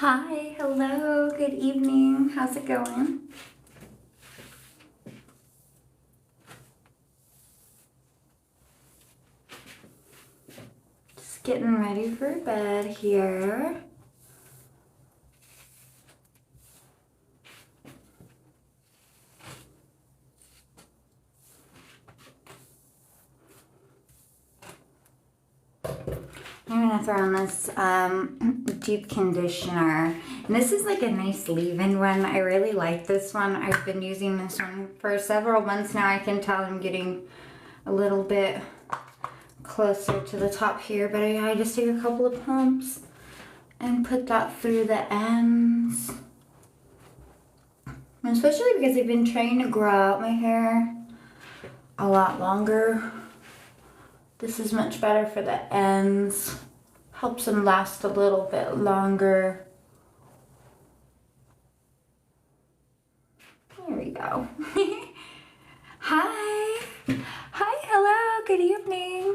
Hi, hello, good evening. How's it going? Just getting ready for bed here. I'm gonna throw on this deep conditioner. And this is like a nice leave-in one. I really like this one. I've been using this one for several months now. I can tell I'm getting a little bit closer to the top here, but I just take a couple of pumps and put that through the ends. And especially because I've been trying to grow out my hair a lot longer. This is much better for the ends. Helps them last a little bit longer. There we go. Hi. Hi, hello, good evening.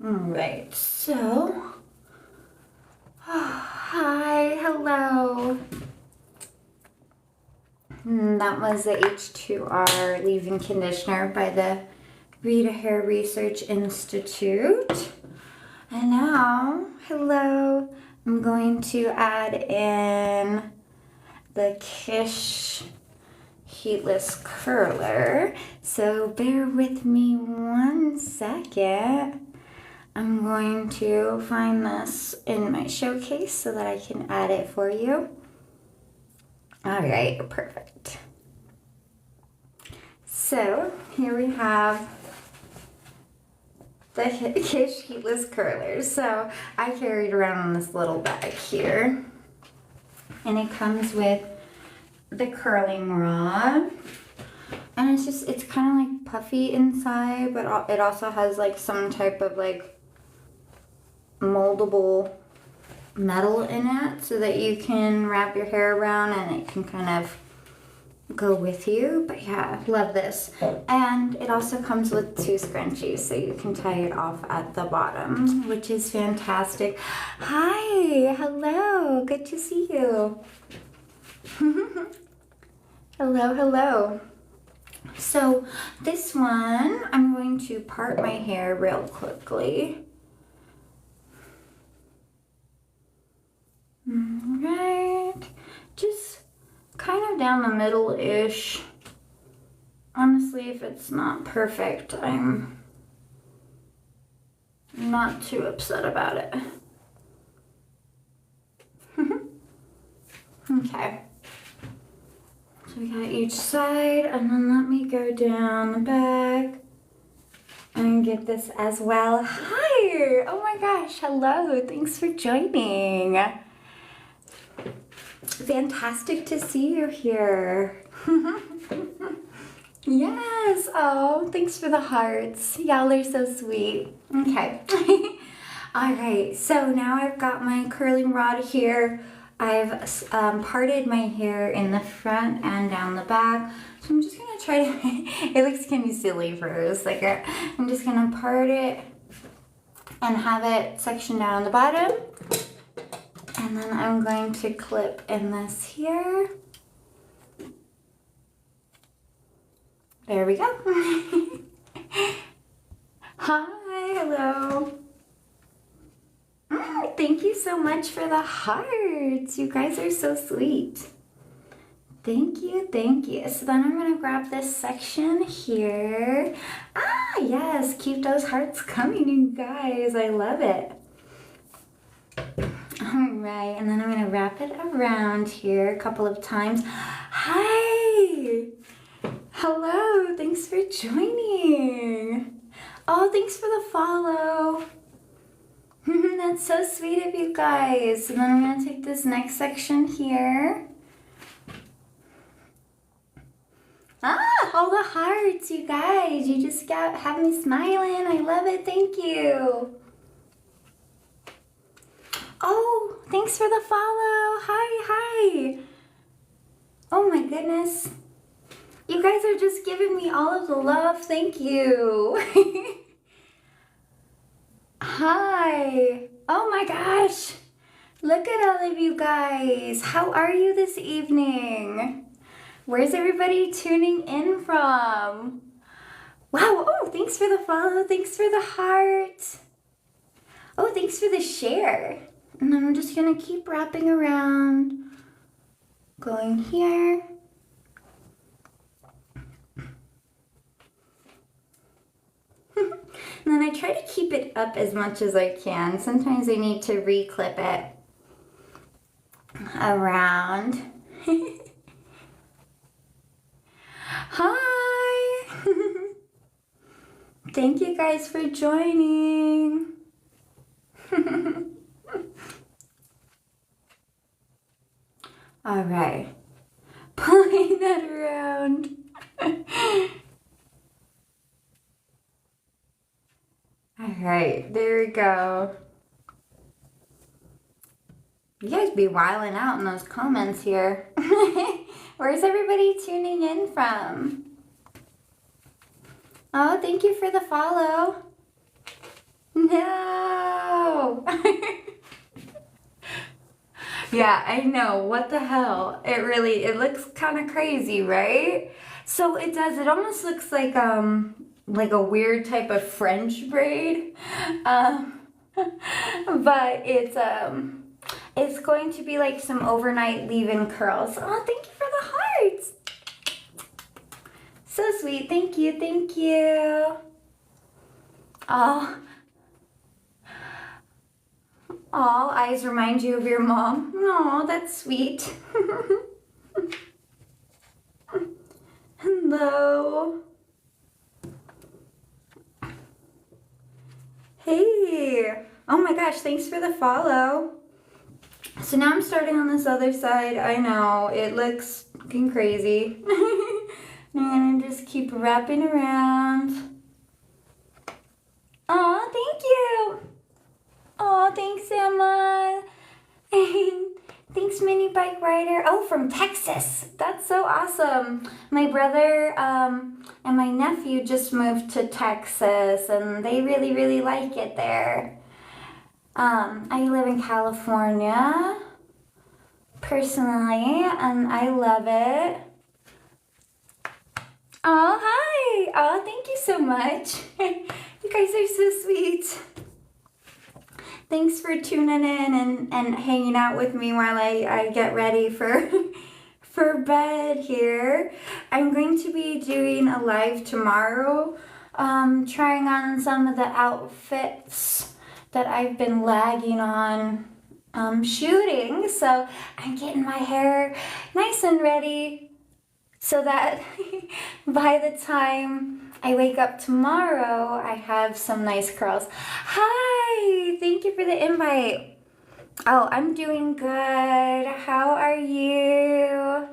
All right, so, hi, hello. That was the H2R leave-in conditioner by the Rita Hair Research Institute. And now, hello, I'm going to add in the Kitsch Heatless curler. So bear with me 1 second. I'm going to find this in my showcase so that I can add it for you. All right, perfect. So here we have the Kitsch Heatless curlers. So I carried around this little bag here, and it comes with the curling rod, and it's kind of like puffy inside, but it also has like some type of like moldable metal in it so that you can wrap your hair around and it can kind of go with you. But yeah, love this. And it also comes with 2 scrunchies so you can tie it off at the bottom, which is fantastic. Hi, hello, good to see you. Hello, hello. So this one, I'm going to part my hair real quickly. Right, just kind of down the middle-ish. Honestly, if it's not perfect, I'm not too upset about it. Okay. So we got each side, and then let me go down the back and get this as well. Hi! Oh my gosh, hello, thanks for joining. Fantastic to see you here. Yes, oh, thanks for the hearts. Y'all are so sweet. Okay. All right, so now I've got my curling rod here. I've parted my hair in the front and down the back. So I'm just gonna try to, it looks kind of silly for a second. I'm just gonna part it and have it sectioned down the bottom. And then I'm going to clip in this here. There we go. Hi, hello. Thank you so much for the hearts. You guys are so sweet. Thank you, thank you. So then I'm gonna grab this section here. Ah, yes, keep those hearts coming, you guys. I love it. All right, and then I'm gonna wrap it around here a couple of times. Hi, hello, thanks for joining. Oh, thanks for the follow. That's so sweet of you guys. And then I'm gonna take this next section here. Ah, all the hearts, you guys. You just have me smiling. I love it, thank you. Oh, thanks for the follow. Hi, hi. Oh my goodness. You guys are just giving me all of the love. Thank you. Hi. Oh my gosh. Look at all of you guys. How are you this evening? Where's everybody tuning in from? Wow. Oh, thanks for the follow. Thanks for the heart. Oh, thanks for the share. And I'm just going to keep wrapping around. Going here. And then I try to keep it up as much as I can. Sometimes I need to re-clip it around. Hi! Thank you guys for joining. All right. Pulling that around. All right, there we go. You guys be wilding out in those comments here. Where's everybody tuning in from? Oh, thank you for the follow. No. Yeah, I know. What the hell? It looks kind of crazy, right? So it does. It almost looks like a weird type of French braid. But it's going to be like some overnight leave-in curls. Oh, thank you for the hearts. So sweet. Thank you. Thank you. Oh. All eyes remind you of your mom. Oh, that's sweet. Hello. Hey. Oh my gosh, thanks for the follow. So now I'm starting on this other side. I know, it looks fucking crazy. I'm gonna just keep wrapping around. Oh, thank you. Oh, thanks, Emma. Thanks, Mini Bike Rider. Oh, from Texas. That's so awesome. My brother and my nephew just moved to Texas, and they really, really like it there. I live in California, personally, and I love it. Oh, hi. Oh, thank you so much. You guys are so sweet. Thanks for tuning in and hanging out with me while I get ready for for bed here. I'm going to be doing a live tomorrow, trying on some of the outfits that I've been lagging on shooting. So I'm getting my hair nice and ready so that by the time I wake up tomorrow, I have some nice curls. Hi, thank you for the invite. Oh, I'm doing good. How are you?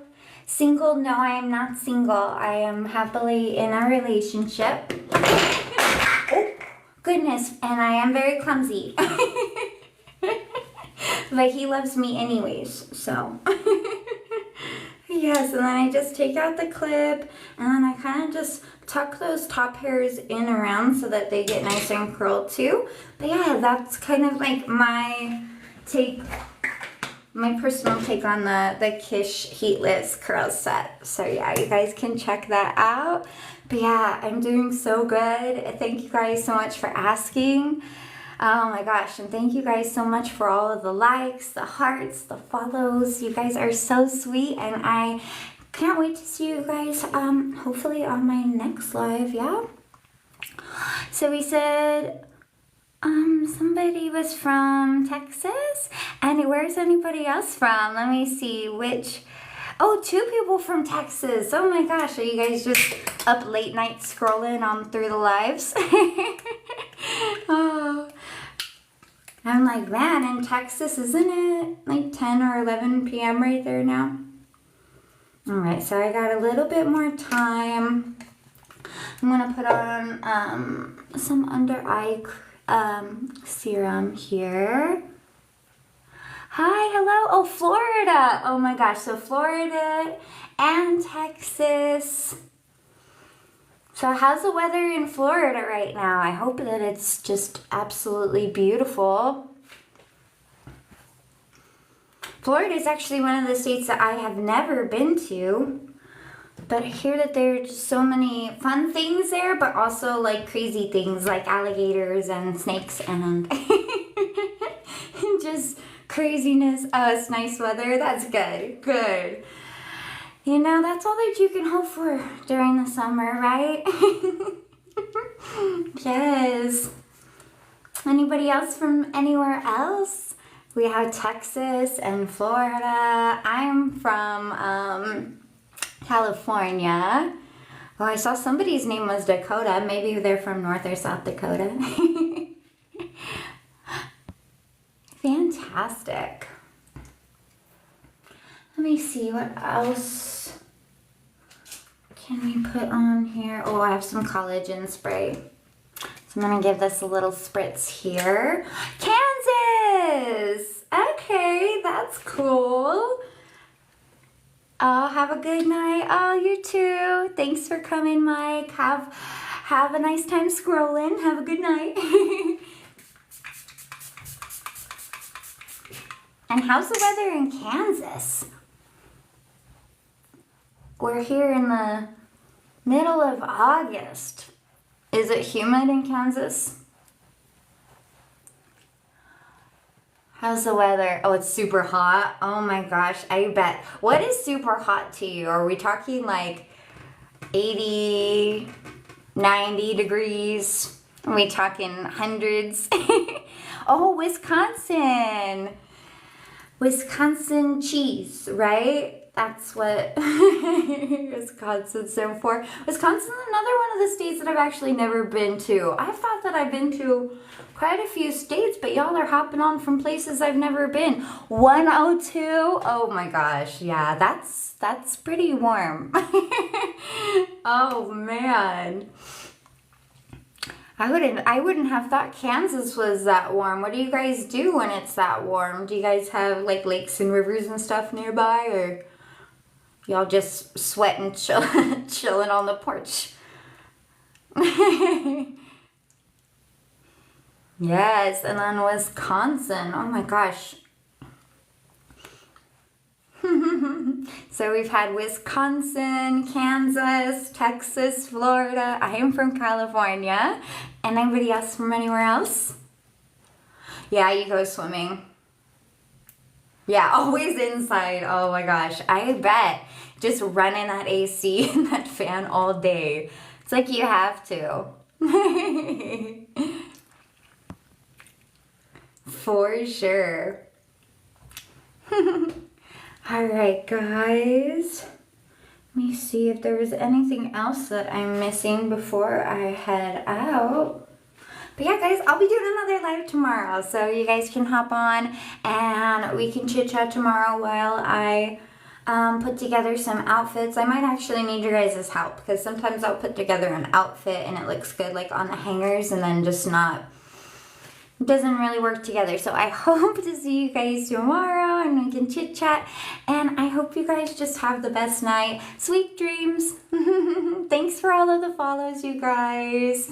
Single? No, I am not single. I am happily in a relationship. Oh, goodness, and I am very clumsy. But he loves me anyways, so. Yes, and then I just take out the clip, and then I kind of just tuck those top hairs in around so that they get nice and curled too. But yeah, that's kind of like my personal take on the Kitsch Heatless curl set. So yeah, you guys can check that out. But yeah, I'm doing so good. Thank you guys so much for asking. Oh my gosh, and thank you guys so much for all of the likes, the hearts, the follows. You guys are so sweet, and I can't wait to see you guys hopefully on my next live, yeah? So we said somebody was from Texas, and where's anybody else from? Let me see which. Oh, 2 people from Texas. Oh my gosh, are you guys just up late night scrolling on through the lives? Oh, I'm like, man, in Texas, isn't it like 10 or 11 p.m. right there now? All right, so I got a little bit more time. I'm gonna put on some under eye serum here. Hi, hello. Oh, Florida. Oh my gosh, so Florida and Texas. So how's the weather in Florida right now? I hope that it's just absolutely beautiful. Florida is actually one of the states that I have never been to. But I hear that there are just so many fun things there, but also like crazy things like alligators and snakes and just craziness. Oh, it's nice weather. That's good. Good. You know, that's all that you can hope for during the summer, right? Yes. Anybody else from anywhere else? We have Texas and Florida. I'm from California. Oh, I saw somebody's name was Dakota. Maybe they're from North or South Dakota. Fantastic. Let me see, what else can we put on here? Oh, I have some collagen spray. So I'm gonna give this a little spritz here. Kansas! Okay, that's cool. Oh, have a good night. Oh, you too. Thanks for coming, Mike. Have a nice time scrolling. Have a good night. And how's the weather in Kansas? We're here in the middle of August. Is it humid in Kansas? How's the weather? Oh, it's super hot. Oh my gosh, I bet. What is super hot to you? Are we talking like 80, 90 degrees? Are we talking hundreds? Oh, Wisconsin. Wisconsin cheese, right? That's what Wisconsin's known for. Wisconsin's another one of the states that I've actually never been to. I've thought that I've been to quite a few states, but y'all are hopping on from places I've never been. 102? Oh my gosh, yeah, that's pretty warm. Oh man. I wouldn't have thought Kansas was that warm. What do you guys do when it's that warm? Do you guys have like lakes and rivers and stuff nearby, or y'all just sweat and chilling on the porch? Yes, and then Wisconsin. Oh my gosh. So we've had Wisconsin, Kansas, Texas, Florida. I am from California. And anybody else from anywhere else? Yeah, you go swimming. Yeah, always inside. Oh my gosh, I bet. Just running that AC and that fan all day. It's like you have to. For sure. Alright guys, let me see if there was anything else that I'm missing before I head out. But yeah guys, I'll be doing another live tomorrow, so you guys can hop on and we can chit chat tomorrow while I put together some outfits. I might actually need your guys' help because sometimes I'll put together an outfit and it looks good like on the hangers and then just not. It doesn't really work together. So I hope to see you guys tomorrow and we can chit chat. And I hope you guys just have the best night. Sweet dreams. Thanks for all of the follows, you guys.